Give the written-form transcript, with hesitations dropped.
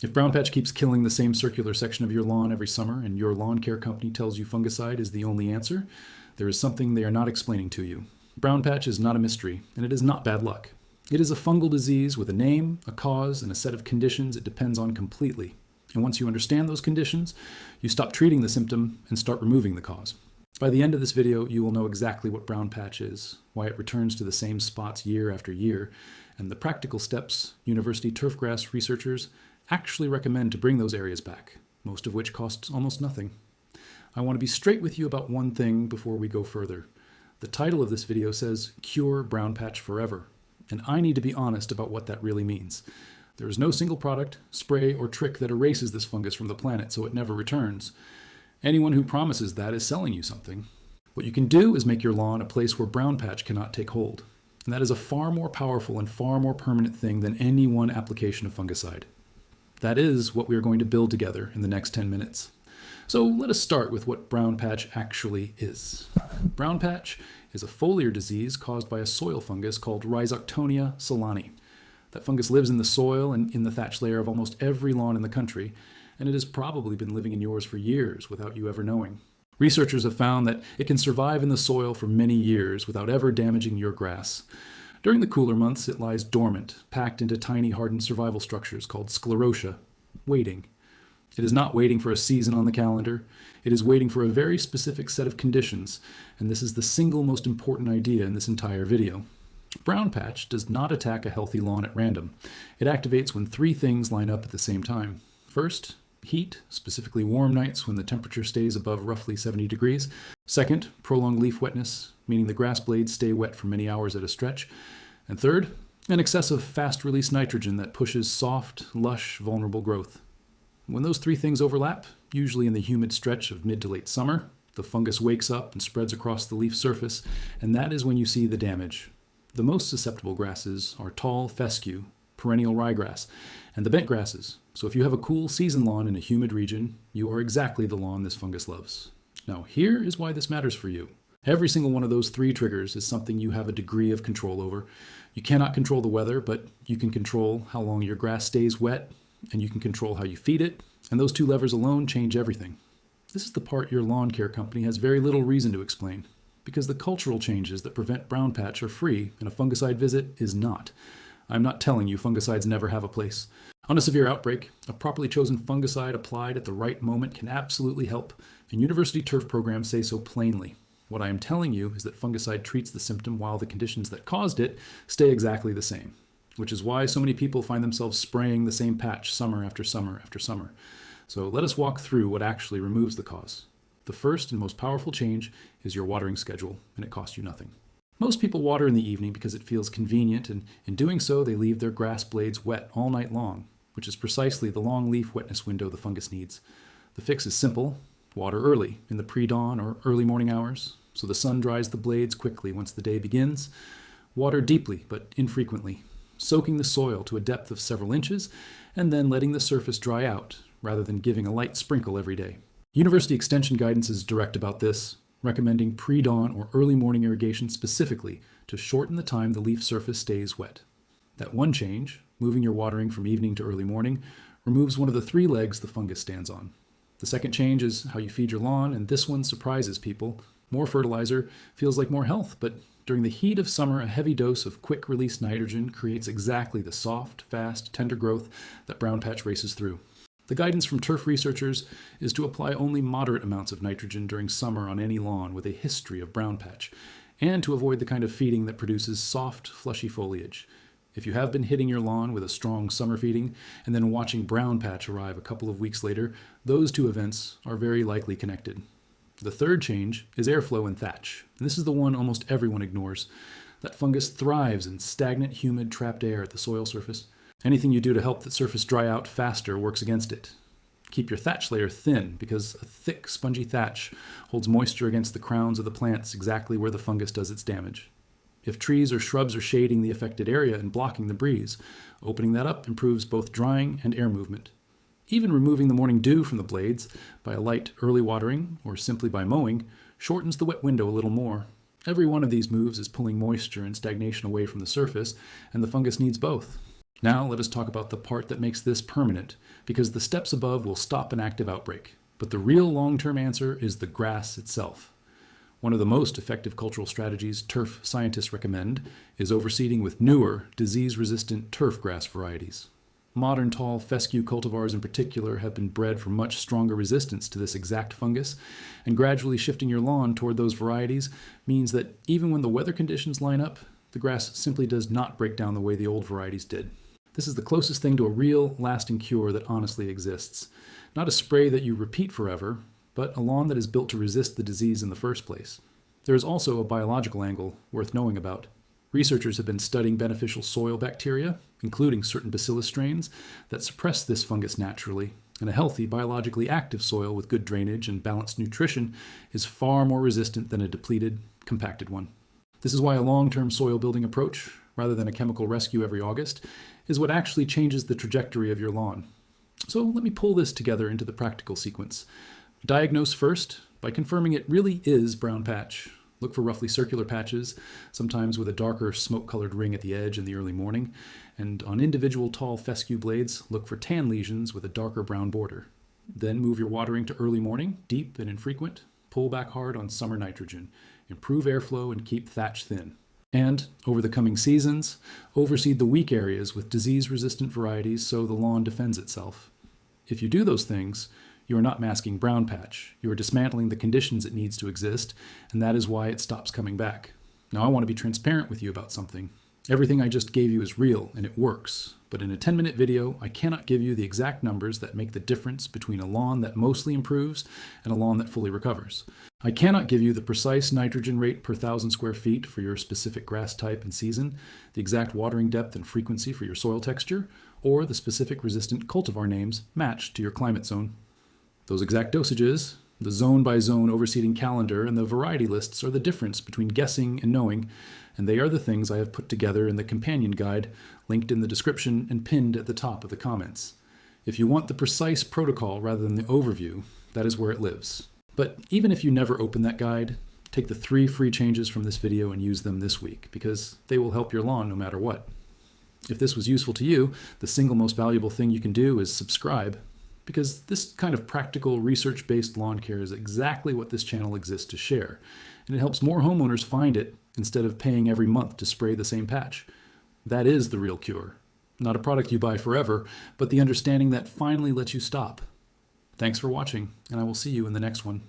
If brown patch keeps killing the same circular section of your lawn every summer and your lawn care company tells you fungicide is the only answer, there is something they are not explaining to you. Brown patch is not a mystery, and it is not bad luck. It is a fungal disease with a name, a cause, and a set of conditions it depends on completely. And once you understand those conditions, you stop treating the symptom and start removing the cause. By the end of this video, you will know exactly what brown patch is, why it returns to the same spots year after year, and the practical steps university turfgrass researchers actually recommend to bring those areas back, most of which costs almost nothing. I want to be straight with you about one thing before we go further. The title of this video says, Cure Brown Patch Forever, and I need to be honest about what that really means. There is no single product, spray, or trick that erases this fungus from the planet so it never returns. Anyone who promises that is selling you something. What you can do is make your lawn a place where brown patch cannot take hold, and that is a far more powerful and far more permanent thing than any one application of fungicide. That is what we are going to build together in the next 10 minutes. So let us start with what brown patch actually is. Brown patch is a foliar disease caused by a soil fungus called Rhizoctonia solani. That fungus lives in the soil and in the thatch layer of almost every lawn in the country, and it has probably been living in yours for years without you ever knowing. Researchers have found that it can survive in the soil for many years without ever damaging your grass. During the cooler months, it lies dormant, packed into tiny hardened survival structures called sclerotia, waiting. It is not waiting for a season on the calendar. It is waiting for a very specific set of conditions, and this is the single most important idea in this entire video. Brown patch does not attack a healthy lawn at random. It activates when three things line up at the same time. First, heat, specifically warm nights when the temperature stays above roughly 70 degrees. Second, prolonged leaf wetness, meaning the grass blades stay wet for many hours at a stretch. And third, an excess of fast-release nitrogen that pushes soft, lush, vulnerable growth. When those three things overlap, usually in the humid stretch of mid to late summer, the fungus wakes up and spreads across the leaf surface, and that is when you see the damage. The most susceptible grasses are tall fescue, perennial ryegrass, and the bent grasses. So if you have a cool season lawn in a humid region, you are exactly the lawn this fungus loves. Now here is why this matters for you. Every single one of those three triggers is something you have a degree of control over. You cannot control the weather, but you can control how long your grass stays wet, and you can control how you feed it, and those two levers alone change everything. This is the part your lawn care company has very little reason to explain, because the cultural changes that prevent brown patch are free, and a fungicide visit is not. I'm not telling you fungicides never have a place. On a severe outbreak, a properly chosen fungicide applied at the right moment can absolutely help, and university turf programs say so plainly. What I am telling you is that fungicide treats the symptom while the conditions that caused it stay exactly the same, which is why so many people find themselves spraying the same patch summer after summer after summer. So let us walk through what actually removes the cause. The first and most powerful change is your watering schedule, and it costs you nothing. Most people water in the evening because it feels convenient, and in doing so they leave their grass blades wet all night long, which is precisely the long leaf wetness window the fungus needs. The fix is simple. Water early, in the pre-dawn or early morning hours, so the sun dries the blades quickly once the day begins. Water deeply, but infrequently, soaking the soil to a depth of several inches, and then letting the surface dry out, rather than giving a light sprinkle every day. University Extension guidance is direct about this, recommending pre-dawn or early morning irrigation specifically to shorten the time the leaf surface stays wet. That one change, moving your watering from evening to early morning, removes one of the three legs the fungus stands on. The second change is how you feed your lawn, and this one surprises people. More fertilizer feels like more health, but during the heat of summer, a heavy dose of quick-release nitrogen creates exactly the soft, fast, tender growth that brown patch races through. The guidance from turf researchers is to apply only moderate amounts of nitrogen during summer on any lawn with a history of brown patch, and to avoid the kind of feeding that produces soft, fleshy foliage. If you have been hitting your lawn with a strong summer feeding and then watching brown patch arrive a couple of weeks later, those two events are very likely connected. The third change is airflow in thatch, and this is the one almost everyone ignores. That fungus thrives in stagnant, humid, trapped air at the soil surface. Anything you do to help that surface dry out faster works against it. Keep your thatch layer thin, because a thick, spongy thatch holds moisture against the crowns of the plants exactly where the fungus does its damage. If trees or shrubs are shading the affected area and blocking the breeze, opening that up improves both drying and air movement. Even removing the morning dew from the blades by a light early watering or simply by mowing shortens the wet window a little more. Every one of these moves is pulling moisture and stagnation away from the surface, and the fungus needs both. Now let us talk about the part that makes this permanent, because the steps above will stop an active outbreak. But the real long-term answer is the grass itself. One of the most effective cultural strategies turf scientists recommend is overseeding with newer, disease-resistant turf grass varieties. Modern tall fescue cultivars in particular have been bred for much stronger resistance to this exact fungus, and gradually shifting your lawn toward those varieties means that even when the weather conditions line up, the grass simply does not break down the way the old varieties did. This is the closest thing to a real, lasting cure that honestly exists. Not a spray that you repeat forever, but a lawn that is built to resist the disease in the first place. There is also a biological angle worth knowing about. Researchers have been studying beneficial soil bacteria, including certain Bacillus strains, that suppress this fungus naturally, and a healthy, biologically active soil with good drainage and balanced nutrition is far more resistant than a depleted, compacted one. This is why a long-term soil building approach, rather than a chemical rescue every August, is what actually changes the trajectory of your lawn. So let me pull this together into the practical sequence. Diagnose first by confirming it really is brown patch. Look for roughly circular patches, sometimes with a darker smoke-colored ring at the edge in the early morning, and on individual tall fescue blades, look for tan lesions with a darker brown border. Then move your watering to early morning, deep and infrequent. Pull back hard on summer nitrogen. Improve airflow and keep thatch thin. And, over the coming seasons, overseed the weak areas with disease-resistant varieties so the lawn defends itself. If you do those things, you are not masking brown patch. You are dismantling the conditions it needs to exist, and that is why it stops coming back. Now, I want to be transparent with you about something. Everything I just gave you is real, and it works. But in a 10-minute video, I cannot give you the exact numbers that make the difference between a lawn that mostly improves and a lawn that fully recovers. I cannot give you the precise nitrogen rate per 1,000 square feet for your specific grass type and season, the exact watering depth and frequency for your soil texture, or the specific resistant cultivar names matched to your climate zone. Those exact dosages, the zone-by-zone overseeding calendar, and the variety lists are the difference between guessing and knowing, and they are the things I have put together in the companion guide, linked in the description and pinned at the top of the comments. If you want the precise protocol rather than the overview, that is where it lives. But even if you never open that guide, take the 3 free changes from this video and use them this week, because they will help your lawn no matter what. If this was useful to you, the single most valuable thing you can do is subscribe, because this kind of practical, research-based lawn care is exactly what this channel exists to share, and it helps more homeowners find it instead of paying every month to spray the same patch. That is the real cure. Not a product you buy forever, but the understanding that finally lets you stop. Thanks for watching, and I will see you in the next one.